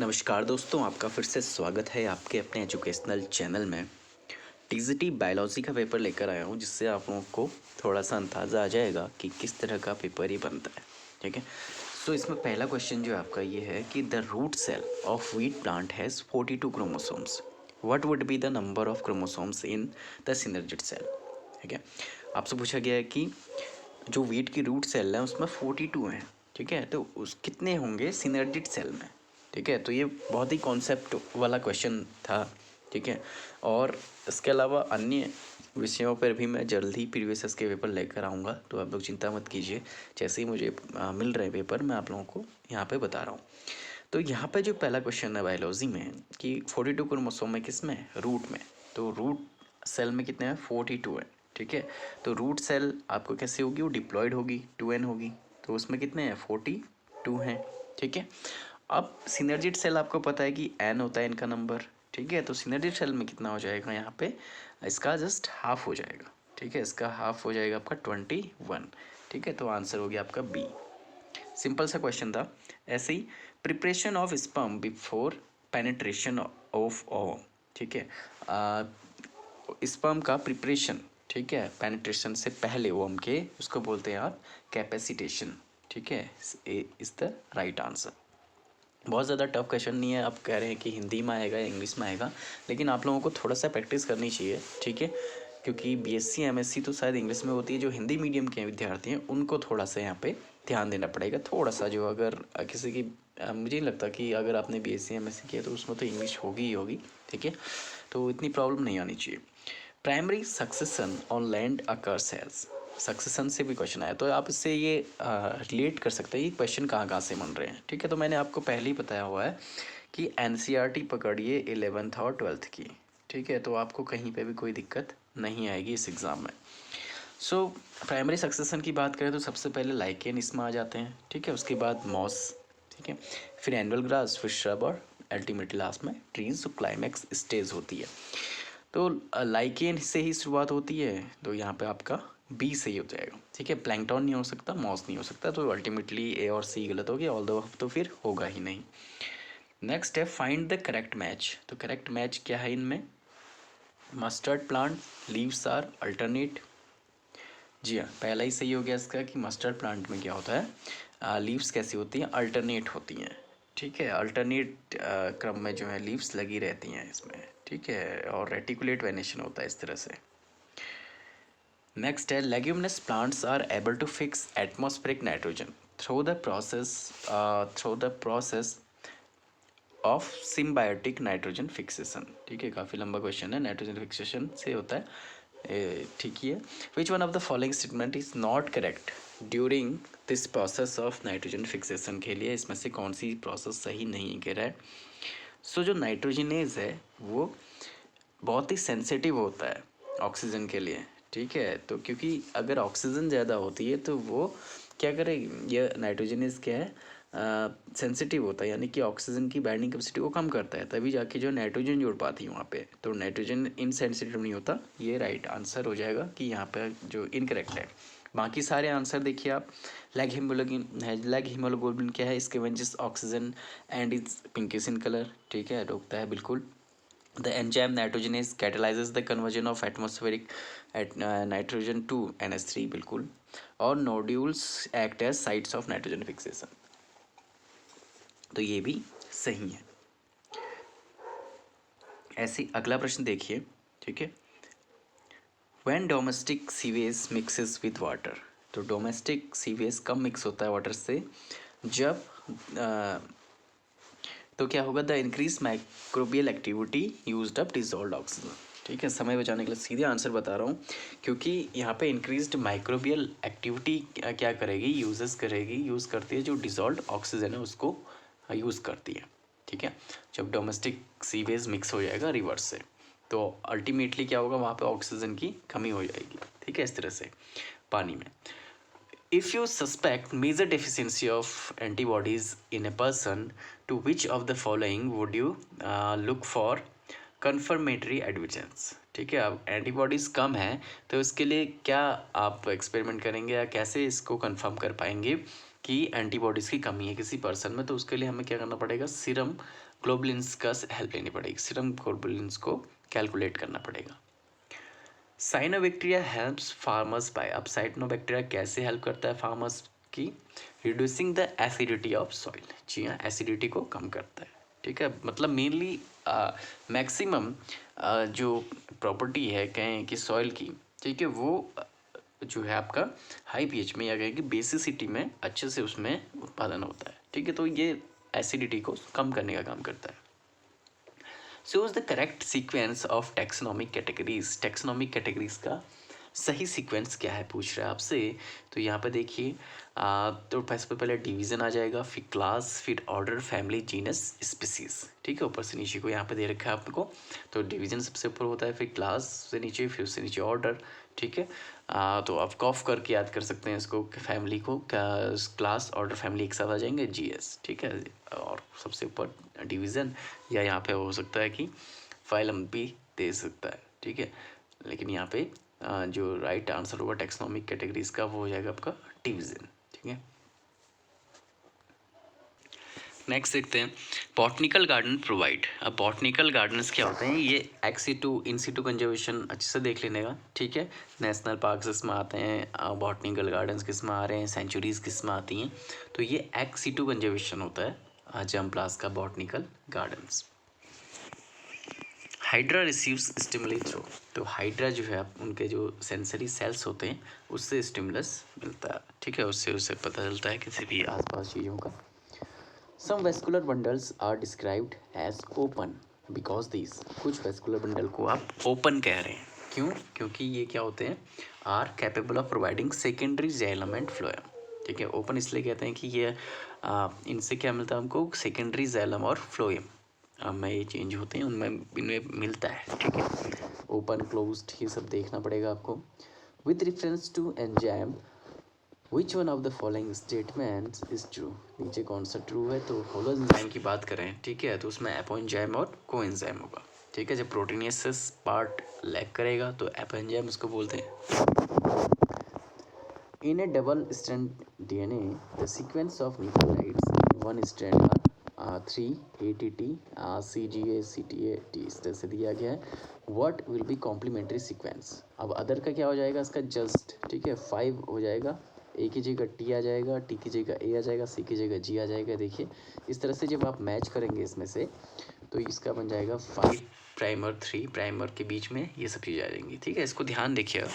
नमस्कार दोस्तों, आपका फिर से स्वागत है आपके अपने एजुकेशनल चैनल में। टीजीटी बायोलॉजी का पेपर लेकर आया हूँ, जिससे आप लोगों को थोड़ा सा अंदाज़ा आ जाएगा कि किस तरह का पेपर ही बनता है। ठीक है, सो इसमें पहला क्वेश्चन जो आपका ये है कि the root cell of wheat plant has 42 chromosomes. What would be the number of chromosomes in the synergid cell. ठीक है, आपसे पूछा गया है कि जो व्हीट की रूट सेल है उसमें 42 हैं। ठीक है, तो उस कितने होंगे सिनर्जिड सेल में। ठीक है, तो ये बहुत ही कॉन्सेप्ट वाला क्वेश्चन था। ठीक है, और इसके अलावा अन्य विषयों पर भी मैं जल्द ही प्रीवियस के पेपर लेकर आऊँगा, तो आप लोग चिंता मत कीजिए। जैसे ही मुझे मिल रहे पेपर मैं आप लोगों को यहाँ पे बता रहा हूँ। तो यहाँ पे जो पहला क्वेश्चन है बायोलॉजी में कि 42 क्रोमोसोम में किस में, रूट में। तो रूट सेल में कितने हैं, 42 है। ठीक है, तो रूट सेल आपको कैसे होगी, वो डिप्लॉयड होगी, 2n होगी। तो उसमें कितने हैं, 42 हैं। ठीक है, अब सिनर्जिड सेल आपको पता है कि n होता है इनका नंबर। ठीक है, तो सिनर्जिड सेल में कितना हो जाएगा, यहाँ पे इसका जस्ट हाफ हो जाएगा। ठीक है, इसका हाफ हो जाएगा आपका 21। ठीक है, तो आंसर हो गया आपका बी। सिंपल सा क्वेश्चन था। ऐसे ही preparation of sperm before penetration of ovum. ठीक है, स्पर्म का प्रिपरेशन, ठीक है, पेनिट्रेशन से पहले ओवम के, उसको बोलते हैं आप कैपेसिटेशन। ठीक है, इज द राइट आंसर। बहुत ज़्यादा टफ क्वेश्चन नहीं है। आप कह रहे हैं कि हिंदी में आएगा या इंग्लिश में आएगा, लेकिन आप लोगों को थोड़ा सा प्रैक्टिस करनी चाहिए। ठीक है, क्योंकि बीएससी एमएससी तो शायद इंग्लिश में होती है। जो हिंदी मीडियम के विद्यार्थी हैं उनको थोड़ा सा यहाँ पे ध्यान देना पड़ेगा। थोड़ा सा जो अगर किसी की मुझे नहीं लगता कि अगर आपने बीएससी एमएससी किया तो उसमें तो इंग्लिश होगी ही होगी। ठीक है, तो इतनी प्रॉब्लम नहीं आनी चाहिए। Primary succession on land occurs has, succession से भी क्वेश्चन आया, तो आप इससे ये रिलेट कर सकते हैं ये क्वेश्चन कहाँ कहाँ से बन रहे हैं। ठीक है, तो मैंने आपको पहले ही बताया हुआ है कि एनसीईआरटी पकड़िए 11th और 12th की। ठीक है, तो आपको कहीं पे भी कोई दिक्कत नहीं आएगी इस एग्ज़ाम में। सो प्राइमरी सक्सेशन की बात करें तो सबसे पहले लाइकेन इसमें आ जाते हैं। ठीक है, उसके बाद मॉस। ठीक है, फिर एनुअल ग्रास, फिर श्रब और अल्टीमेटली लास्ट में ट्रीज, जो क्लाइमैक्स स्टेज होती है। तो लाइकेन से ही शुरुआत होती है, तो यहाँ पे आपका बी सही हो जाएगा। ठीक है, प्लैंकटन नहीं हो सकता, मॉस नहीं हो सकता, तो अल्टीमेटली ए और सी गलत हो गया, ऑल दो तो फिर होगा ही नहीं। नेक्स्ट है फाइंड द करेक्ट मैच। तो करेक्ट मैच क्या है इनमें, mustard plant leaves are alternate. जी हाँ, पहला ही सही हो गया इसका कि मस्टर्ड प्लांट में क्या होता है, लीव्स कैसी होती हैं, अल्टरनेट होती हैं। ठीक है, अल्टरनेट क्रम में जो है लीव्स लगी रहती हैं इसमें। ठीक है, और रेटिकुलेट वेनेशन होता है इस तरह से। नेक्स्ट है leguminous plants are able to fix atmospheric nitrogen through the process of symbiotic nitrogen fixation. ठीक है, काफ़ी लंबा क्वेश्चन है, नाइट्रोजन फिक्सेशन से होता है। ठीक ही है। विच one of the following statement is not correct during this process of nitrogen fixation के लिए इसमें से कौन सी प्रोसेस सही नहीं कह रहा है। सो जो नाइट्रोजनेज है वो बहुत ही सेंसिटिव होता है ऑक्सीजन के लिए। ठीक है, तो क्योंकि अगर ऑक्सीजन ज़्यादा होती है तो वो क्या करेगी, ये नाइट्रोजनेज क्या है, सेंसिटिव होता है, यानी कि ऑक्सीजन की बाइंडिंग कैपेसिटी को कम करता है, तभी जाके जो नाइट्रोजन जोड़ पाती है वहाँ पे। तो नाइट्रोजन इनसेंसिटिव नहीं होता, ये राइट आंसर हो जाएगा कि यहाँ पे जो इनकरेक्ट है। बाकी सारे आंसर देखिए आप। लैग हीमोग्लोबिन है, लैग हीमोग्लोबिन क्या है, इसके वेंजेस oxygen and is pinkish in colour. ठीक है, रोकता है बिल्कुल। The enzyme nitrogenase catalyzes the conversion of atmospheric nitrogen to NH3 बिल्कुल। और nodules act as sites of nitrogen fixation, तो ये भी सही है। ऐसे अगला प्रश्न देखिए। ठीक है, when domestic sewage mixes with water, तो डोमेस्टिक सीवेज कब मिक्स होता है वाटर से, जब तो क्या होगा, the increase microbial activity used up dissolve oxygen. ठीक है, समय बचाने के लिए सीधे आंसर बता रहा हूँ, क्योंकि यहाँ पे इंक्रीज्ड माइक्रोबियल एक्टिविटी क्या करेगी, यूज़ करती है, जो डिजॉल्व ऑक्सीजन है उसको यूज़ करती है। ठीक है, जब डोमेस्टिक सीवेज मिक्स हो जाएगा रिवर्स से, तो अल्टीमेटली क्या होगा, वहाँ पे ऑक्सीजन की कमी हो जाएगी। ठीक है, इस तरह से पानी में। If you suspect major deficiency of antibodies in a person, to which of the following would you look for confirmatory evidence। ठीक है, अब एंटीबॉडीज़ कम है तो इसके लिए क्या आप एक्सपेरिमेंट करेंगे या कैसे इसको कंफर्म कर पाएंगे कि एंटीबॉडीज़ की कमी है किसी पर्सन में, तो उसके लिए हमें क्या करना पड़ेगा, सीरम ग्लोबुलिन्स का हेल्प लेनी पड़ेगी, सीरम ग्लोबुलिन्स को कैलकुलेट करना पड़ेगा। साइनोबैक्टीरिया हेल्प्स फार्मर्स बाय, अब साइनोबैक्टीरिया कैसे हेल्प करता है फार्मर्स की, reducing the acidity of soil, जी हाँ, एसिडिटी को कम करता है, ठीक है। मतलब मेनली मैक्सिमम जो प्रॉपर्टी है कहें कि सॉइल की, ठीक है, वो जो है आपका हाई पीएच में या कहें कि बेसिसिटी में अच्छे से उसमें उत्पादन होता है, ठीक है। तो ये एसिडिटी को कम करने का काम करता है। shows the correct sequence of taxonomic categories, taxonomic categories का सही सीक्वेंस क्या है पूछ रहा है आपसे। तो यहाँ पे देखिए तो सबसे पहले डिवीज़न आ जाएगा, फिर क्लास, फिर ऑर्डर, फैमिली, जीनस, स्पीसीज, ठीक है। ऊपर से नीचे को यहाँ पे दे रखा है आपको, तो डिवीज़न सबसे ऊपर होता है, फिर क्लास से नीचे, फिर उससे नीचे ऑर्डर, ठीक है। तो आप कॉफ करके याद कर सकते हैं इसको, फैमिली को क्लास, ऑर्डर, फैमिली एक साथ आ जाएंगे, जीएस, ठीक है। और सबसे ऊपर डिवीज़न, या यहाँ पे हो सकता है कि फाइलम भी दे सकता है, ठीक है। लेकिन यहाँ पे जो राइट आंसर होगा टैक्सोनॉमिक कैटेगरीज का वो हो जाएगा आपका डिवीज़न, ठीक है। नेक्स्ट देखते हैं बॉटनिकल गार्डन प्रोवाइड। अब बॉटनिकल गार्डन्स क्या होते हैं, ये एक्स सिटू इन सिटू कंजर्वेशन अच्छे से देख लेने का, ठीक है। नेशनल पार्क्स इसमें आते हैं, बॉटनिकल गार्डन्स किस में आ रहे हैं, सेंचुरीज किस में आती हैं, तो ये एक्स सिटू कंजर्वेशन होता है जमप्लास का botanical gardens. Hydra receives stimuli through, तो हाइड्रा जो है उनके जो सेंसरी सेल्स होते हैं उससे स्टिमुलस मिलता है, ठीक है, उससे उसे पता चलता है किसी भी आसपास चीज़ों का। Some vascular bundles are described as open because these, कुछ वेस्कुलर बंडल को आप ओपन कह रहे हैं, क्यों, क्योंकि ये क्या होते हैं, are capable of providing secondary xylem and phloem, ठीक है। ओपन इसलिए कहते हैं कि ये इनसे क्या मिलता है हमको, सेकेंडरी जाइलम और फ्लोएम में ये चेंज होते हैं, उनमें इनमें मिलता है, ठीक है। ओपन क्लोज्ड ये सब देखना पड़ेगा आपको। With reference to enzyme which one of the following statements is true, नीचे कौन सा ट्रू है, तो होलो एंजाइम की बात करें, ठीक है, तो उसमें एपोएंजाइम और कोएंजाइम होगा, ठीक है। जब प्रोटीनेसिस पार्ट लैक करेगा तो एपोएंजाइम उसको बोलते हैं। In a double strand DNA the sequence of nucleotides one strand are 3 ATT CGA CTA T, इस तरह से दिया गया है। What will be complementary sequence, अब अदर का क्या हो जाएगा इसका जस्ट, ठीक है, 5 हो जाएगा, ए की जगह टी आ जाएगा, टी की जगह ए आ जाएगा, सी की जगह जी आ जाएगा। देखिए इस तरह से जब आप मैच करेंगे इसमें से तो इसका बन जाएगा 5 प्राइमर 3 प्राइमर के बीच में ये सब चीज़ें आ जाएंगी, ठीक है। इसको ध्यान देखिएगा,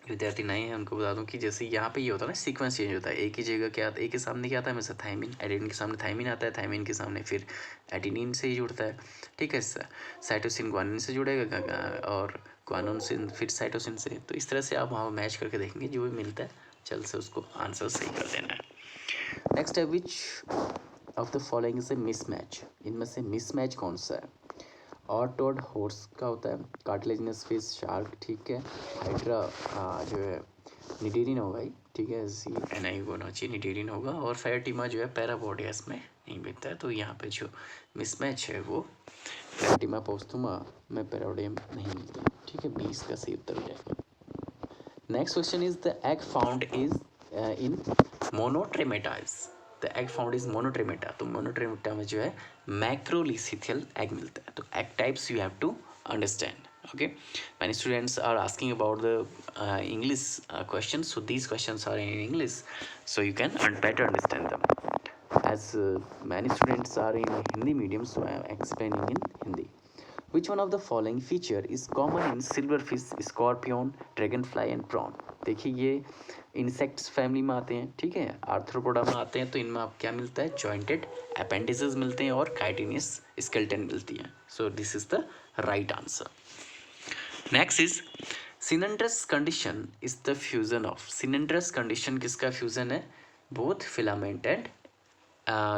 विद्यार्थी नए हैं उनको बता दूं कि जैसे यहाँ पे ये होता है ना, सीक्वेंस चेंज होता है, ए की जगह क्या, ए के सामने क्या आता है हमेशा थायमिन, एडेनिन के सामने थायमिन आता है, थायमिन के सामने फिर एडेनिन से ही जुड़ता है, ठीक है। साइटोसिन ग्वानिन से जुड़ेगा और ग्वानोन से फिर साइटोसिन से, तो इस तरह से आप वहाँ मैच करके देखेंगे, जो भी मिलता है चल से उसको आंसर सही कर देना है। नेक्स्ट है which of the following is a mismatch, इनमें से मिसमैच कौन सा है। ऑटोड हॉर्स का होता है, कार्टिलेजिनस फिश शार्क, ठीक है। हाइड्रा जो है निडेरिन होगा ही, ठीक है, CNI होना चाहिए, निडेरिन होगा। और फैटिमा जो है पैराबोडिया इसमें नहीं मिलता है, तो यहाँ पे जो मिसमैच है वो फैटिमा पोस्थुमा में पैराबोडियम नहीं मिलता, ठीक है। 20 का सही उत्तर हो जाएगा। Next question is the egg found is in monotremates, the egg found is monotremata, तो मोनोट्रेमेटा में जो है मैक्रोलिसिथियल एग मिलता है। तो egg types you have to understand, okay. Many students are asking about the English questions, so these questions are in English, so you can better understand them. As many students are in Hindi medium, so I am explaining in Hindi. Which one of the following feature is common in silverfish, scorpion, dragonfly and prawn, देखिए ये insects family में आते हैं, ठीक है, arthropoda में आते हैं, तो इनमें आप क्या मिलता है, जॉइंटेड अपेंडिसेस मिलते हैं और काइटिनियस स्केलेटन मिलती है, so this is the right answer. Next is सिनेंड्रस condition is the fusion of, सिनेंड्रस condition किसका फ्यूजन है, बोथ फिलामेंट एंड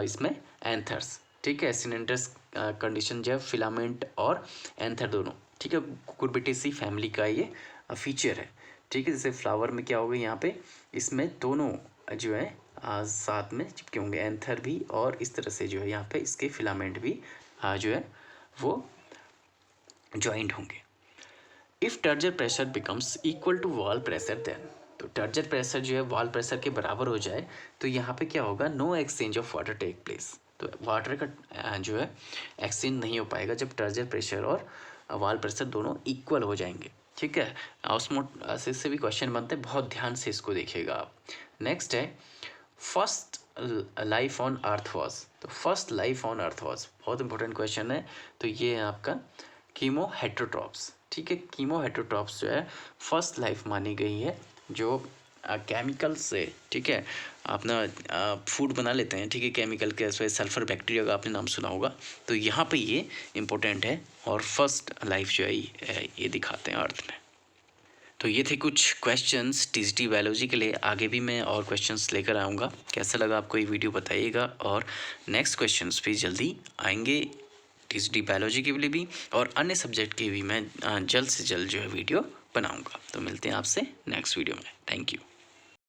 इसमें एंथर्स, ठीक है। सिनेंड्रस कंडीशन जो है फिलामेंट और एंथर दोनों, ठीक है, कुकुरबिटेसी फैमिली का ये फीचर है, ठीक है। जैसे फ्लावर में क्या होगा यहाँ पे, इसमें दोनों जो है साथ में चिपके होंगे, एंथर भी और इस तरह से जो है यहाँ पे इसके फिलामेंट भी जो है वो ज्वाइंट होंगे। If turgor pressure becomes equal to wall pressure then, तो टर्जर प्रेशर जो है वॉल प्रेशर के बराबर हो जाए तो यहाँ पे क्या होगा, no exchange of water take place. तो वाटर का जो है एक्सचेंज नहीं हो पाएगा जब टर्जर प्रेशर और वॉल प्रेशर दोनों इक्वल हो जाएंगे। ठीक है, ऑस्मोसिस से भी क्वेश्चन बनते हैं, बहुत ध्यान से इसको देखिएगा आप। नेक्स्ट है first life on earth was. तो first life on earth was बहुत इंपॉर्टेंट क्वेश्चन है। तो ये है आपका कीमो हेट्रोट्रॉप्स। ठीक है, कीमो हेट्रोट्रॉप्स जो है फर्स्ट लाइफ मानी गई है जो केमिकल से, ठीक है, अपना फूड बना लेते हैं। ठीक है, केमिकल के सल्फर बैक्टीरिया का आपने नाम सुना होगा। तो यहाँ पे ये इम्पोर्टेंट है और फर्स्ट लाइफ जो है ये दिखाते हैं अर्थ में। तो ये थे कुछ क्वेश्चंस टीजीटी बायोलॉजी के लिए। आगे भी मैं और क्वेश्चंस लेकर आऊँगा। कैसा लगा आपको ये वीडियो बताइएगा, और नेक्स्ट क्वेश्चंस भी जल्दी आएंगे टीजीटी बायोलॉजी के लिए भी, और अन्य सब्जेक्ट के भी मैं जल्द से जल्द जो है वीडियो बनाऊँगा। तो मिलते हैं आपसे नेक्स्ट वीडियो में। Thank you.